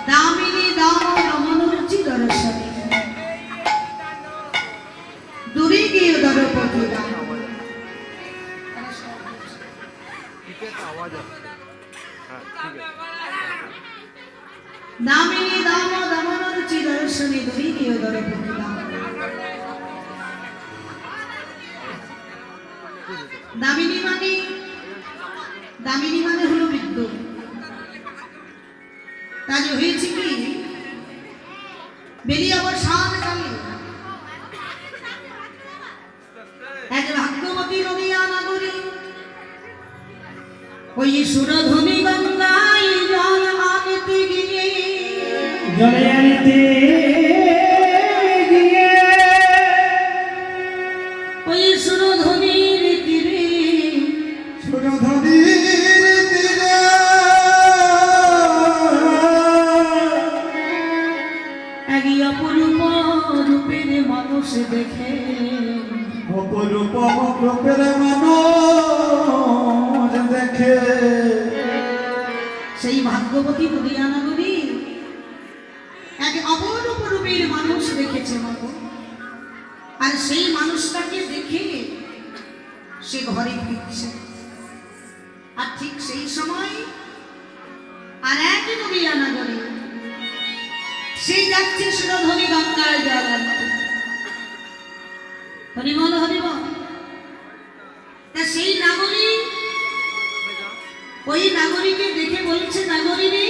দামিনী দাম রমণরুচি দর্শনে দূরে গিয়ে দরপতি দামিনী দাম রমণরুচি দর্শনে দূরে গিয়ে দরপতি দামিনী মানে হলো বিদ্যুৎ। কাজে হয়েছে কি বেরিয়ে অবসান কালে এক ভাগ্যবতী নদিয়া নগরী ওই সুরধনী গঙ্গায় জল আনতে গিয়ে ওই সুরধনীর তীরে অপরূপ রূপের মানুষ দেখে অপরূপ রূপের মানুষ দেখে সেই ভাগ্যবতী নদিয়া নগরী এক অপরূপ রূপের মানুষ দেখেছে মাগো। আর সেই মানুষটাকে দেখে সে ঘরে ফিরছে। আর ঠিক সেই সময় আর এক নদিয়া নগরী সেই যাচ্ছে সুরধনী গঙ্গায় জল আনতে। হরিবল হরিবল। তা সেই নাগরী ওই নাগরীকে দেখে বলছে, নাগরী রে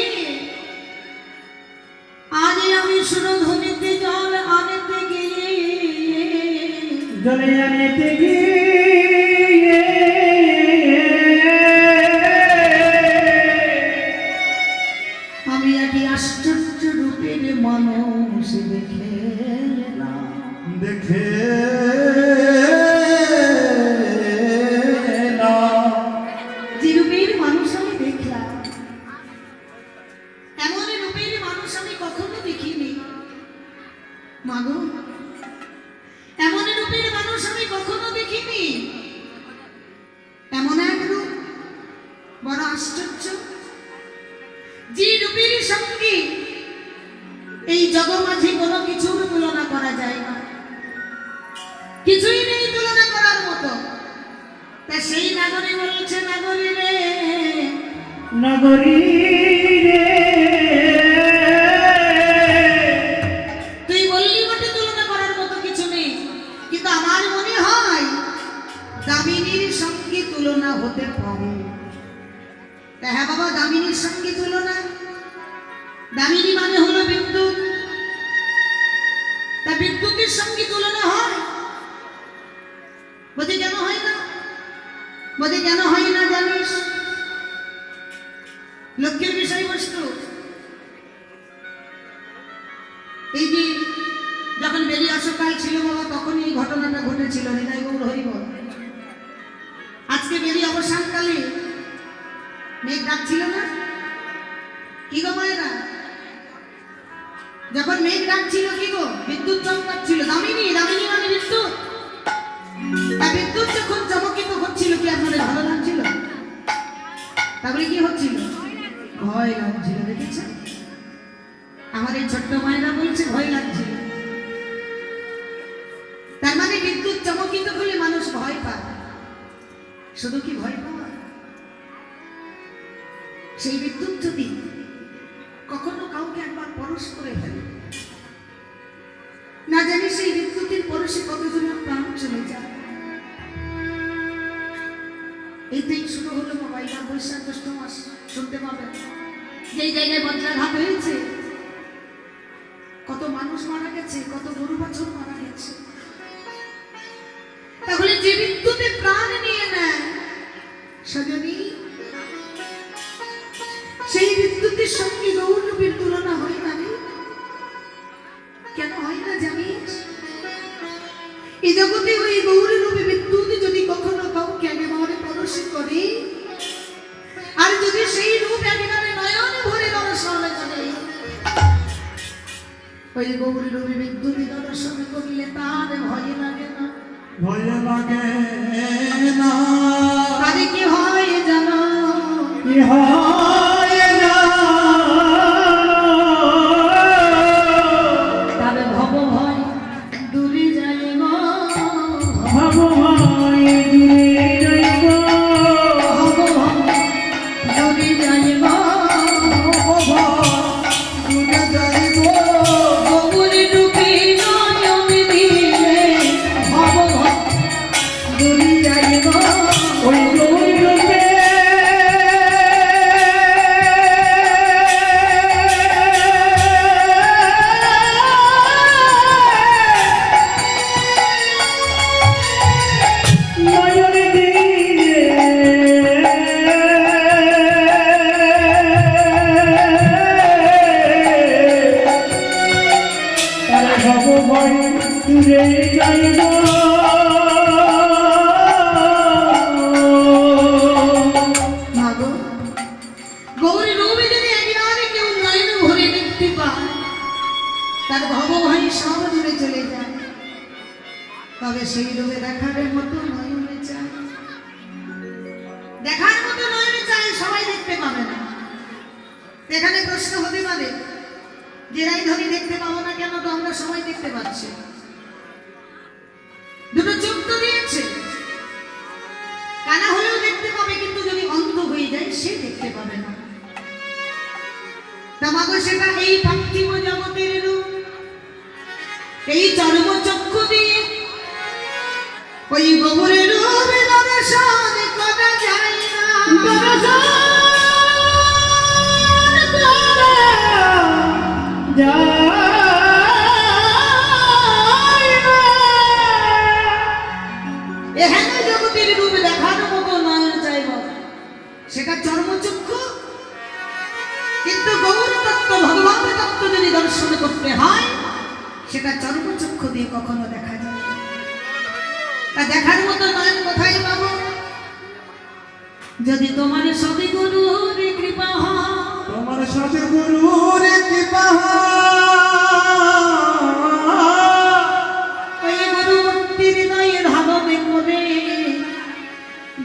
আজ আমি সুরধনীতে জল আনতে গিয়ে আমি একই আশ্চর্য রূপের মানুষ দেখে যে রূপের মানুষ আমি দেখলাম এমন রূপের মানুষ আমি কখনো দেখিনি মাগো। এমন রূপের মানুষ আমি কখনো দেখিনি। এমন এক রূপ বড় আশ্চর্য, যে রূপের সঙ্গে এই জগমাঝে কোনো কিছুর তুলনা করা যায় না, কিছুই নেই তুলনা করার মতো। তা সেই নাগরী বলছে, নাগরী রে তুই বললি বটে তুলনা করার মতো কিছু নেই, কিন্তু আমার মনে হয় দামিনীর সঙ্গে তুলনা হতে পারে। হ্যাঁ বাবা, দামিনীর সঙ্গে তুলনা। দামিনী মানে হলো বিদ্যুৎ। তা বিদ্যুতের সঙ্গে তুলনা হয়? বলতে কেন হয় না? বলতে কেন হয় না জানিস? লক্ষ্যের বিষয়বস্তু এই যে যখন বেরিয়ে আসাকাল ছিল বাবা, তখনই এই ঘটনাটা ঘটেছিল। হৃদয় গৌর হরিবল। আজকে বেরিয়ে অবসানকালে মেঘ ডাকছিল না? কি গো মায়েরা, যখন মেঘ ডাকছিল কি গো, বিদ্যুৎ চমকাচ্ছিল। দামিনী মানে বিদ্যুৎ। তা বিদ্যুৎ যখন চমকিত হচ্ছিল কি আপনাদের ভালো লাগছিল? তারপরে কি হচ্ছিল? ভয় লাগছিল। দেখেছেন আমার এই ছোট্ট মায়েরা বলছে ভয় লাগছিল। তার মানে বিদ্যুৎ চমকিত হলে মানুষ ভয় পায়। শুধু কি ভয় পাওয়া, সেই বিদ্যুৎ যদি কখনো কাউকে একবার পরশ করে ফেলে, না জানি সেই বিদ্যুতের পরশে কতজনের প্রাণ চলে যায়। এইটাই শুরু হলো মোবাইল। বৈশাখ জ্যৈষ্ঠ মাস শুনতে পাবেন যেই জায়গায় বজ্রাঘাত হয়েছে, কত মানুষ মারা গেছে, কত গরু বাছুর মারা গেছে। তাহলে যে বিদ্যুতে প্রাণ নিয়ে নেয় সজনী, সেই বিদ্যুতের সঙ্গে গৌরবীর তুলনা হয় না রে? কেন হয় না জানিস? এই জগতে ওই গৌরবী বিদ্যুৎ যদি কখনো কাউকে একেবারে পরশ করে, আর যদি সেই রূপ একেবারে নয়ন ভরে দর্শন করে, ওই গৌরবী বিদ্যুৎ দর্শন করলে তার ভয় লাগে না? ভয় লাগে না। আরে কি হয় জানো? কি হয় ভাবো, গৌরী রূপে যদি একবার কেউ নয়ন ভরে দেখতে পায়, তার ভবভয় সব দূরে চলে যায়। তবে সেই রূপে দেখার মতো নয়নে চায়, দেখার মতো নয়নে চায়, সবাই দেখতে পাবে না। এখানে প্রশ্ন হতে পারে যে রাইধনী দেখতে পাবো না কেন, তো আমরা সবাই দেখতে পাচ্ছি। দুটো চোখ তো দিয়েছে, কানা হলেও দেখতে পাবে, কিন্তু যদি অন্ধ হয়ে যায় সে দেখতে পাবে না। তা মাগো সেটা এই পার্থিব জগতের রূপ, এই চর্মচক্ষু দিয়ে ওই গোবরের রূপে দর্শন করা যায় না। এখানে জগতের রূপ দেখার মতো নয়ন চাইব, সেটা চর্মচক্ষু। কিন্তু গৌর তত্ত্ব, ভগবান তত্ত্ব যদি দর্শন করতে হয়, সেটা চর্মচক্ষু দিয়ে কখনো দেখা যায় না। তা দেখার মতো নয়ন কোথায় পাবো? যদি তোমার সদি গুরুর কৃপা হয়, তোমার সাথে গুরুর কৃপা ওই গুরু ভক্তির হৃদয়ে ধারণ করে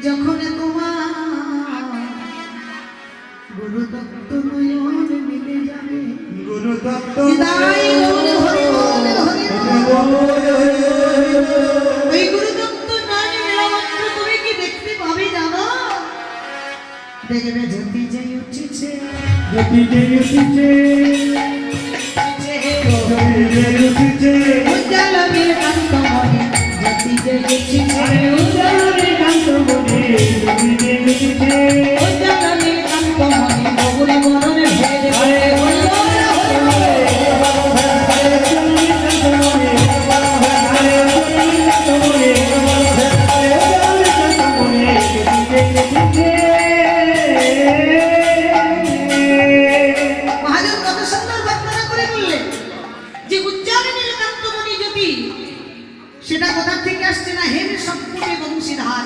যখন তোমার গুরু তত্ত্ব নয়ন মিলে যাবে। গুরু তত্ত্ব হৃদয় বল হরি বল হরি বল। ওই গুরু তত্ত্ব নয়ন মেলা মাত্র তুমি কি দেখতে পাবে জানো? দেখবে জ্যোতি যে উঠেছে, জ্যোতি যে উঠেছে, উজ্জ্বল নীলকান্ত মণি, জ্যোতি যে উঠেছে, উজ্জ্বল নীলকান্ত মণি, বগুড়ি বরণে ভেদ করে মহাজন কত সুন্দর বর্ণনা করে বললেন যে উজ্জ্বল নীলকান্ত মণি জ্যোতি, সেটা কোথা থেকে আসছে না, হেম সম্পুটে বংশীধার।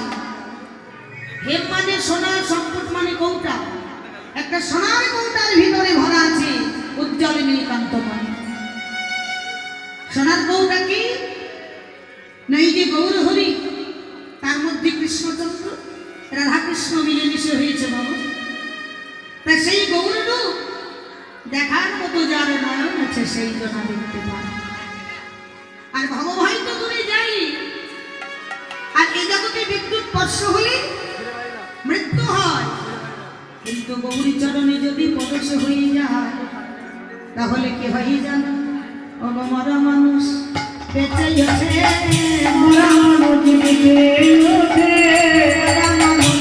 হেম মানে সোনা, সম্পুট মানে কৌটা, একটা সোনার কৌটার ভিতরে ভরা আছে উজ্জ্বল নীলকান্ত মণি। সোনার কৌটা কি না, এই যে গৌর হরি, তার মধ্যে কৃষ্ণচন্দ্র রাধা কৃষ্ণ মিলেমিশে হয়েছে বাবা। তা সেই গৌর রূপ দেখার মতো যার নয়ন আছে সেই জনা দেখতে পায়। আর ভবভয় তো দূরে যাই, আর এই জগতে বিদ্যুৎ স্পর্শ হলে মৃত্যু হয়, কিন্তু গৌরী চরণে যদি পরশ হয়ে যায়, তাহলে কি হয়ে জানো? ও গো মরা মানুষ বেঁচে আছে, মরা মানুষ বেঁচে আছে, মরা মানুষ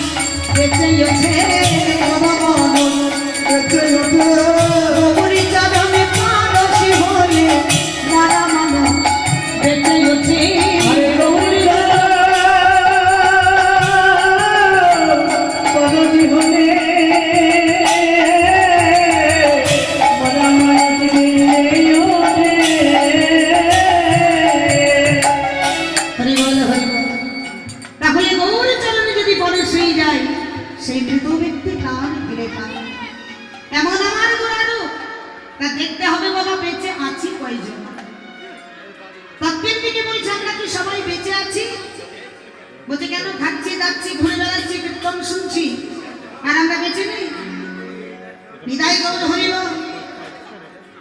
বেঁচে আছে, মরা মানুষ বেঁচে আছে। গৌরী চরণে পরশ হলে মরা মানুষ বেঁচে আছে। তাহলে গৌর চরণে যদি পরশ হয়ে যায়, সেই মৃত ব্যক্তি প্রাণ ফিরে পায়। এমন আমার গোড়ারও তা দেখতে হবে বাবা, বেঁচে আছি কয়জন। তত্ত্বের দিকে বলছে আমরা কি সবাই বেঁচে আছি? বলছে কেন, খাচ্ছি যাচ্ছি ঘুরে বেড়াচ্ছি কীর্তন শুনছি, আর আমরা বেঁচে নেই? নিতাই গৌর হরিব।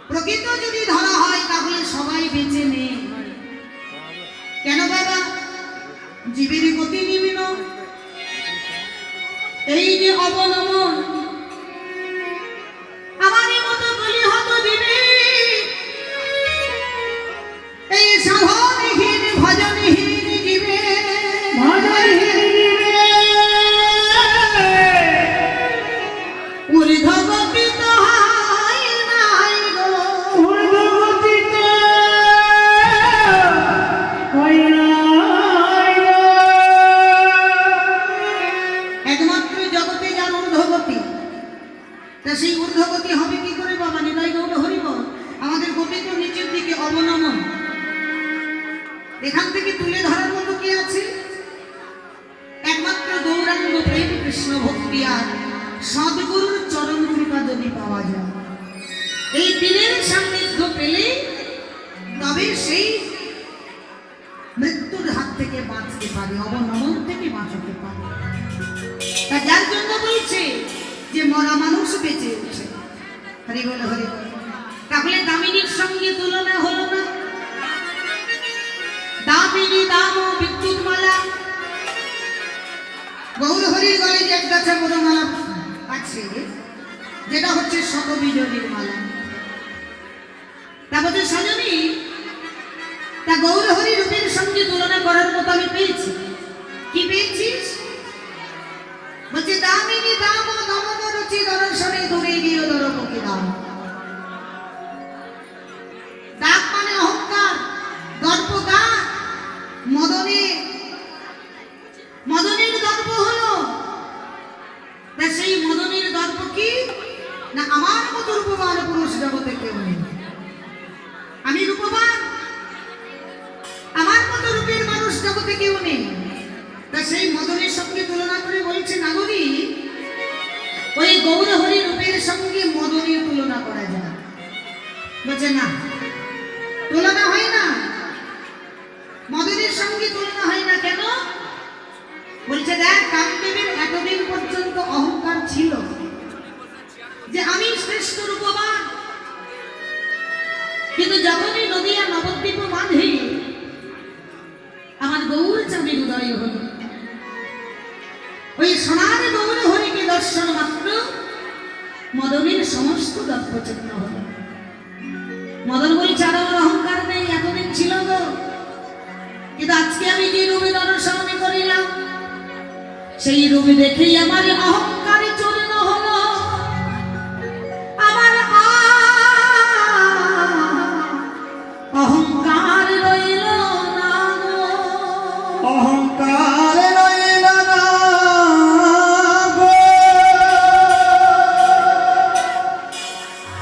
প্রকৃত যদি ধরা হয় তাহলে সবাই বেঁচে নেই। কেন বাবা? জীবের গতি নিম্ন, এই যে অবনমন, আমারই মতো গলি হতো জীবে, এই সাধনহীন ভজনহীন জীবে, ঊর্ধ্বগতি তো হয় নাই গো, ঊর্ধ্বগতি তো হয় নাই গো। একমাত্র জগতে যার ঊর্ধ্বগতি, তা সেই ঊর্ধ্বগতি হবে কি করে বাবা? নিতাই গৌর হরিবল। আমাদের গতি তো নিচের দিকে অবনমন, এখান থেকে তুলে ধরার মতো কি আছে? একমাত্র গৌরাঙ্গ প্রেম কৃষ্ণ ভক্তি আর সদ্গুরুর চরণ কৃপা যদি পাওয়া যায়, এই দিনের সান্নিধ্য পেলে তবে সেই মৃত্যুর হাত থেকে বাঁচতে পারে, অবনমন থেকে বাঁচাতে পারে। তা যার জন্য বলছে যে মরা মানুষ বেঁচে উঠছে। হরি বল হরি বল। তাহলে দামিনীর সঙ্গে তুলনা হলো না? দামিনী দাম বিদ্যুৎ মালা, গৌর হরির গলে যে এক গাছা বড় মালা আছে, যেটা হচ্ছে শতবিজনীর মালা। তা বলছে সজনী, তা গৌর হরি রূপের সঙ্গে তুলনা করার মতো আমি পেয়েছি। কি পেয়েছিস? বলছে দামিনী দাম নমদ রুচি দর্শনে দূরে গিয়ে দরপকি দাম। দাগ মানে অহংকার, দর্পকার, মদনের দর্প হলো। তা সেই মদনের দর্প কি না? আমার মতো রূপবান পুরুষ জগতে কেউ নেই। আমি রূপবান, আমার মতো রূপের মানুষ জগতে কেউ নেই। তা সেই মদনের সঙ্গে তুলনা করে বলছে নাগরী, ওই গৌর হরি রূপের সঙ্গে মদনের তুলনা করা যায়? বলছে না, তুলনা হয় না, মদনের সঙ্গে তুলনা হয় না। কেন? বলছে দেখ, কামদেবের এতদিন পর্যন্ত অহংকার ছিল যে আমি শ্রেষ্ঠ রূপবান, কিন্তু যখনই নদিয়া নবদ্বীপ বাঁধে আমার গৌর চাঁদের উদয় হল, ওই সোনার গৌর হরিকে দর্শন মাত্র মদনের সমস্ত দর্পচূর্ণ হল। মদন বলছে আর আমার অহংকার নেই, এতদিন ছিল গো, কিন্তু আজকে আমি যে রূপে দর্শন করিলাম, সেই রূপে দেখেই আমার অহংকারে চূর্ণ হলো। আমার অহংকার রইল না গো, অহংকার রইল না গো।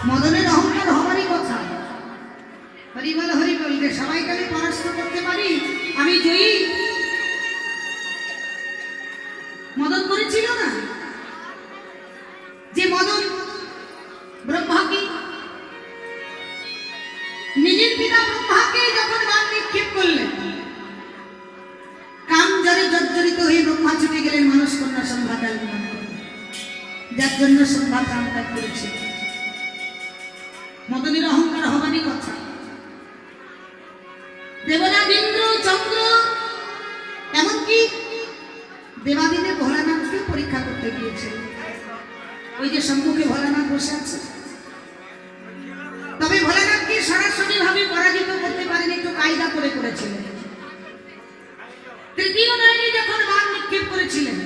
মদনের অহংকার হবারই কথা। হরি বল হরি বল। যে সবাইকে আমি পরাস্ত করতে পারি, আমি জয়ী। মদন করেছিল না? যে মদন ব্রহ্মাকে, নিজের পিতা ব্রহ্মাকে যখন গান নিক্ষেপ করলেন, কাম জরে জর্জরিত হয়ে ব্রহ্মা ছুটে গেলেন মানুষ কন্যা সন্ধ্যা কালনা, যার জন্য সন্ধ্যা প্রাণ ত্যাগ করেছে। মদনের অহংকার হবারই কথা। দেবরাজ ইন্দ্র চন্দ্র, এমনকি দেবাদিদেব ভোলানাথকে পরীক্ষা করতে গিয়েছে। ওই যে সম্মুখে ভোলানাথ বসে আছে, তবে ভোলানাথকে সরাসরি ভাবে পরাজিত করতে পারেনি, একটু কায়দা করে করেছিলেন। তৃতীয় নয়নে যখন বাণ নিক্ষেপ করেছিলেন,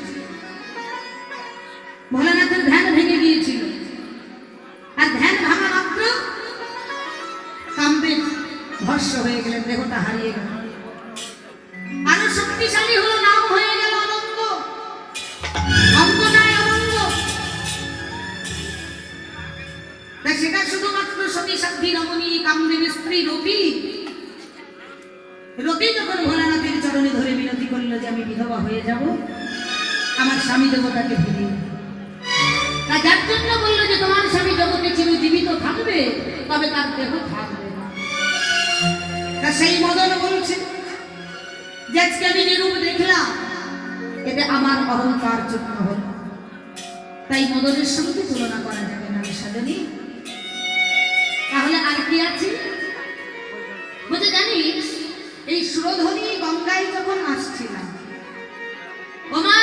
ভোলানাথের ধ্যান ভেঙে গিয়েছিল। আর ধ্যান ভাঙা মাত্র কামদেব ভস্য হয়ে গেলেন, দেহটা হারিয়ে গেল। আরো শক্তিশালী হলো, নাম হয়ে গেল অনঙ্গ, অঙ্গ নাই অনঙ্গ। তাই সেটা শুধুমাত্র সতী সাধ্বী রমণী কামদেবের স্ত্রী রতি। রতি যখন ভোলানাথের চরণে ধরে বিনতি করল যে আমি বিধবা হয়ে যাব, আমার স্বামী দেবতাকে ফিরিয়ে, তা যার জন্য বললো যে তোমার স্বামী জগতে চির জীবিত থাকবে, তবে তার দেহ থাকবে না। তা সেই মদন বলছে যে আজকে আমি যে রূপ দেখলাম, এতে আমার অহংকার চূর্ণ হল, তাই মদনের সঙ্গে তুলনা করা যাবে না সাধনী। তাহলে আর কি আছে? বলতে জানিস, এই সুরধ্বনি গঙ্গায় যখন আসছিলাম, ওমা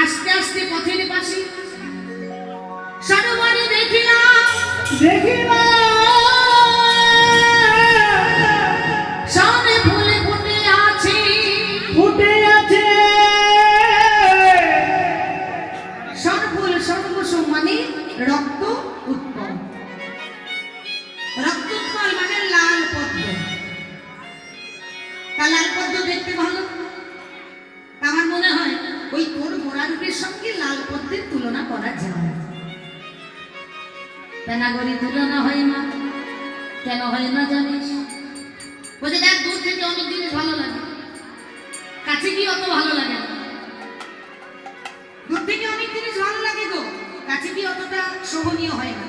আস্তে আস্তে পথের পাশে সরোবরে দেখিলাম সামনে ফুলে ফুটে আছে সরফুল সর্বসুম মানে রক্ত উৎপল। রক্ত উৎপল মানে লাল পদ্ম। তা লাল পদ্ম দেখতে ভালো, আমার মনে হয় ওই তোর মোড়া রূপের সঙ্গে লাল পদ্মের তুলনা করা যায়। পেনাগরি তুলনা হয় না, কেন হয় না জানিস? বলছে দেখ, দূর থেকে অনেক জিনিস ভালো লাগে, কাছে গিয়ে অত ভালো লাগে না। দূর থেকে অনেক কাছে কি অতটা শোভনীয় হয় না।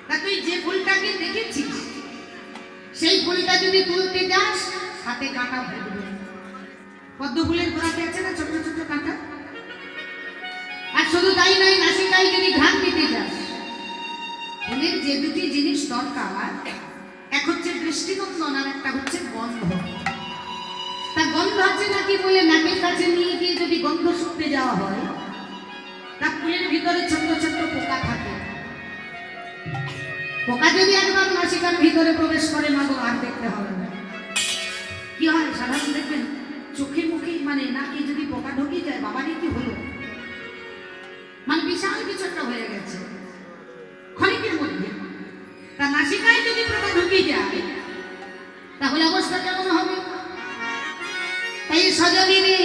তা তুই যে ফুলটাকে দেখেছিস সেই ফুলটা যদি তুলতে যাস হাতে কাঁটা ভরবে। পদ্ম ফুলের গোড়াতে আছে না ছোট ছোট কাঁটা। আর শুধু তাই নয়, নাসিকায় যদি ঘ্রাণ দিতে যাস, ফুলের যে দুটি জিনিস দরকার, এক হচ্ছে দৃষ্টিনন্দন আর একটা হচ্ছে গন্ধ। তা গন্ধ আছে নাকি বলে নাকের কাছে নিয়ে গিয়ে যদি গন্ধ শুকতে যাওয়া হয়, তা ফুলের ভিতরে ছোট্ট ছোট্ট পোকা থাকে। পোকা যদি একবার নাসিকার ভিতরে প্রবেশ করে মাগো আর দেখতে হবে না। কি হয় সাধারণ দেখবেন চোখে মুখে মানে নাকি যদি পোকা ঢুকে যায়, বাবারই কি হলো, মানে বিশাল কিছু একটা হয়ে গেছে ক্ষণিকের মধ্যে। তা নাসিকায় যদি পোকা ঢুকে যায় তাহলে অবস্থা কেমন হবে? তাই সজনী রে,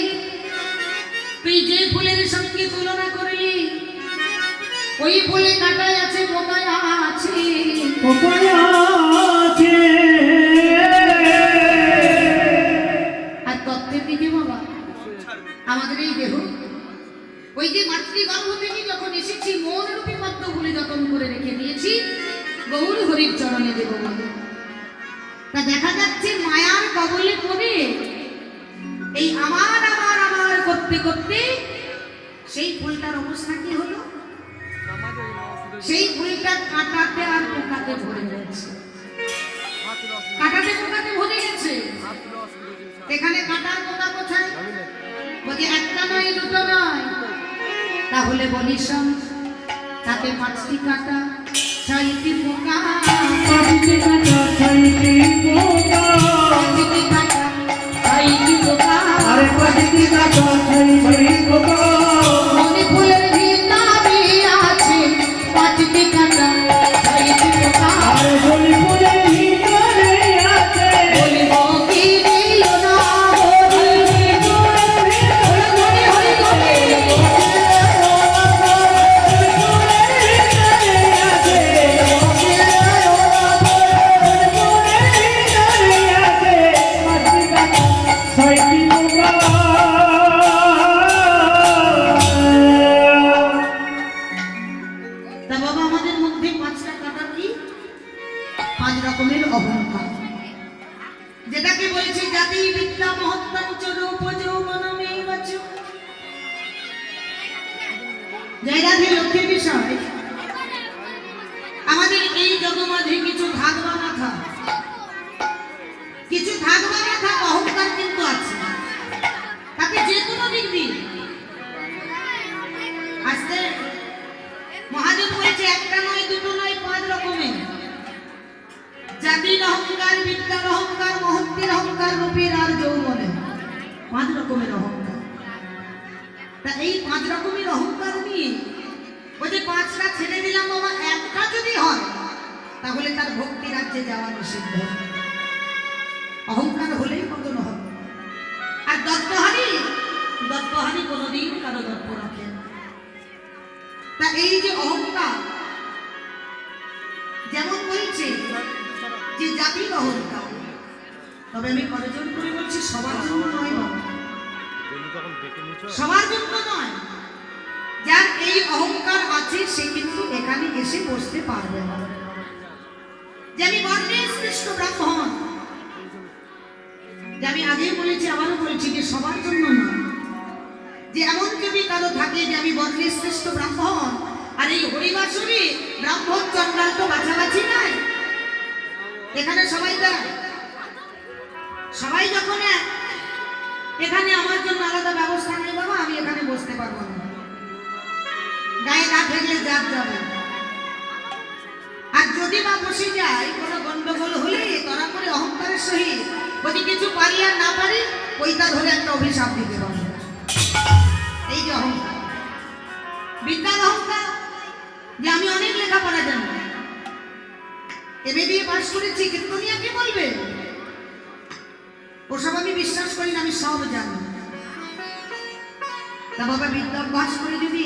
তুই যে ফুলের সঙ্গে তুলনা করলি ওই ফুলে কাঁটায় আছে পোকায় আছে। আর তত্ত্বের দিকে বাবা আমাদের এই দেহ, ওই যে মাতৃগর্ভ থেকে যখন এসেছি মন রূপী পদ্ম ফুলে যতন করে রেখে দিয়েছি গৌর হরির চরণে দেব বলে। তা দেখা যাচ্ছে মায়ার কবলে পড়ে এই আমার আমার আমার করতে করতে সেই ফুলটার অবস্থা কি হলো? সেই ফুলটা কাঁটাতে আর পোকাতে ভরে গেছে। কাঁটাতে পোকাতে ভরে গেছে। এখানে কাঁটার পোকা কোথায়? বলি একটা নয় দুটো নয়, তাহলে বলি শোন, তাতে 5টি কাঁটা 6টি পোকা। 5টি কাঁটা 6টি পোকা, 5টি কাঁটা 6টি পোকা, আরে 5টি কাঁটা 6টি পোকা। মনে ফুলের ভিতরে আছে 5টি কাঁটা 6টি পোকা, আরে মনে ফুলের ভিতরে আছে। বলিব কি দিল না অহংকার, যেটাকে বলছে জাতি বিদ্যা মহত্তাঞ্চ রূপ যৌবনমেবচ। জয় রাধে লক্ষ্মীর বিষয়। আমাদের এই জগমাঝে কিছু থাকবা না থাক, কিছু থাকবা না থাক, অহংকার কিন্তু আছে। তাকে যে কোনো দিক দিয়ে আসতে মহাদেব বলছে একটা নয় দুটো নয় 5 রকমের। জাতির অহংকার, বিদ্যার অহংকার, মহত্বের অহংকার, রূপের আর যৌবনের 5 রকমের অহংকার। তা এই 5 রকমের অহংকার নিয়ে ওই যে 5টা ছেড়ে দিলাম বাবা, একটা যদি হয় তাহলে তার ভক্তি রাজ্যে যাওয়া নিষিদ্ধ। অহংকার হলেই পতন হবে। আর দর্পহানি কোনোদিন কারো দর্প রাখে না। তা এই যে অহংকার, যেমন বলছে যে জাতির অহংকার, তবে আমি করজোর করে বলছি সবার জন্য নয় বাবা, সবার জন্য নয়। যার এই অহংকার আছে সে কিন্তু এখানে এসে বসতে পারবে না। যে আমি বর্ণের শ্রেষ্ঠ ব্রাহ্মণ, যে আমি আগেই বলেছি আবারও বলছি যে সবার জন্য নয়। যে এমন যদি কারো থাকে যে আমি বর্ণের শ্রেষ্ঠ ব্রাহ্মণ, আর এই হরিবাসরে ব্রাহ্মণ চন্দ্রাল তো বাছাবাছি নাই, এখানে সবাই যখন এখানে আমার জন্য আলাদা ব্যবস্থা নেই বাবা, আমি এখানে বসতে পারবো না, গায়ে গা ফেললে জাত যাবে। আর যদি বা বসে যায় কোনো গন্ডগোল হলে তারা করে অহংকারের সহিত যদি কিছু পারি আর না পারি ওইটা ধরে একটা অভিশাপ দিতে পারে। এই যে অহংকার, বিদ্যার অহংকার, যে আমি অনেক লেখাপড়া জানি, এমএ দিয়ে পাস করেছি, কীর্তনিয়া কি বলবে? ওসব আমি বিশ্বাস করি না, আমি সব জানি। তা বাবা বিদ্যা অভ্যাস করে যদি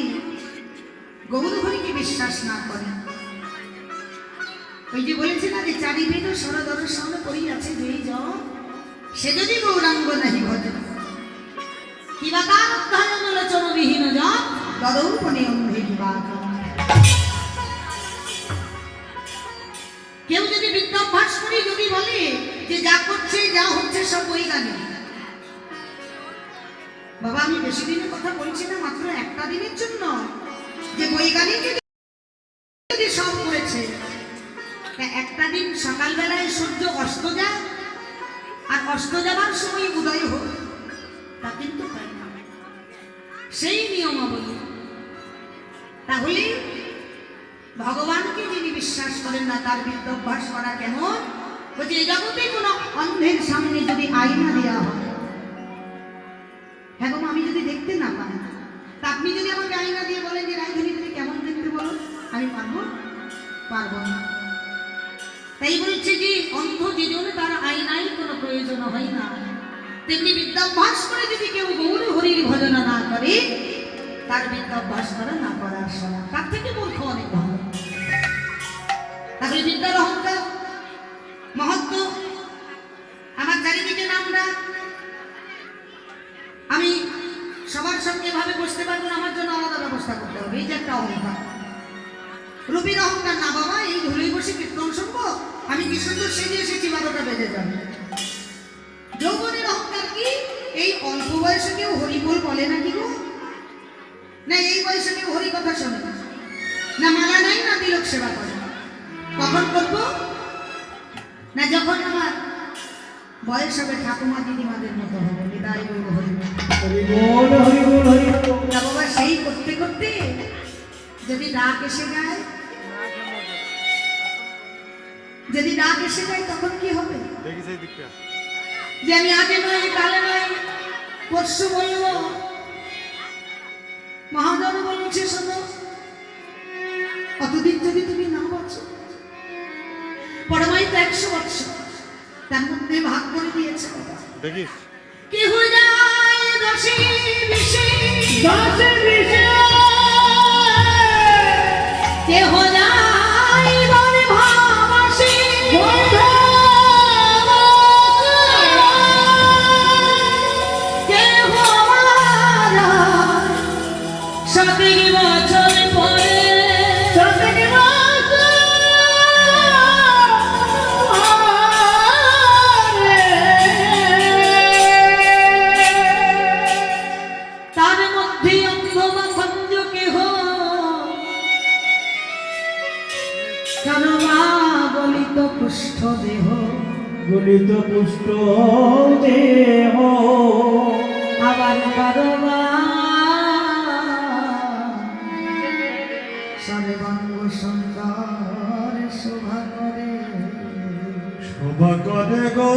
গৌর হরিকে বিশ্বাস না করে, ওই যে বলেছে না যে চারি বেদ সরদর্শন করি আছে যেই জন, সে যদি গৌরাঙ্গ নাহি ভজন, কিবা তার অধ্যয়ন লোচনবিহীন জন তদৌপনে অন্ধে কিবা। কেউ যদি বিদ্যাভ্যাস করে যদি বলে যে যা করছে যা হচ্ছে সব বৈজ্ঞানিক, বাবা আমি বেশি দিনের কথা বলছি না, মাত্র একটা দিনের জন্য, যে বৈজ্ঞানিক যদি সব করেছে, একটা দিন সকালবেলায় সূর্য অস্ত যায় আর অস্ত যাবার সময় উদয় হোক, তা কিন্তু হয় না, সেই নিয়মাবলী। তাহলে ভগবানকে যিনি বিশ্বাস করেন না তার বিদ্যাভ্যাস করা কেমন? বলছে এই জগতে কোনো অন্ধের সামনে যদি আয়না দেওয়া হয়, হ্যাঁ আমি যদি দেখতে না পাই, তা আপনি যদি আমাকে আয়না দিয়ে বলেন যে রাজধানী তুমি কেমন দেখতে বলো, আমি পারবো না। তাই বলছে যে অন্ধ যেজন তার আয়নাই কোনো প্রয়োজন হয় না, তেমনি বিদ্যাভ্যাস করে যদি কেউ গৌর হরির ভজনা না করে, তার বিদ্যাভ্যাস করা না করার সমান, তার থেকে মূর্খ অনেক ভালো। তাহলে বিদ্যার অহংকার মহত্ব আমার চারিদিকে নামরা, আমি সবার সঙ্গে ভাবে বসতে পারবো না, আমার জন্য আলাদা ব্যবস্থা করতে হবে, এই যে একটা অহংকার। রবির অহংকার না বাবা, এই ধুলোয় বসে কীর্তন শুনবো, আমি কি সুন্দর সেজে এসেছি, 12টা বেজে যাবে। যৌবনের অহংকার কি? এই অল্প বয়সে কেউ হরিবোল বলে না কি গো? না এই বয়সে কেউ হরি কথা শোনে না, মালা নাই না তিলক সেবা করে, কখন করবো না যখন আমার বয়স হবে, ঠাকুমা দিদিমাদের মতো হবো, বিদায় বলবো হরিবোল হরিবোল হরিবোল। না বাবা সেই করতে করতে যদি ডাক এসে যায়, যদি ডাক এসে যায় তখন কি হবে? যে আমি আগে নয় কালে নয় পরশু বলবো, মহাজন বলছে শোনো, অতদিন যদি তুমি না বাঁচো, পরমাই তো 100 বছর, তার মধ্যে ভাগ করে দিয়েছে দেখিস কেহ যায় দশে বিশে, কেহ যায় বনে ভাবাসে, কেহ মারা 7 বছর পরে, 7 বছর তার মধ্যে অন্ধ বা খঞ্জ কেহ, কারবা গলিত পুষ্ট দেহ, গলিত পুষ্ট দেহ, আবার কারবা সর্বাঙ্গ সুন্দর শোভা করে, শোভা করে গো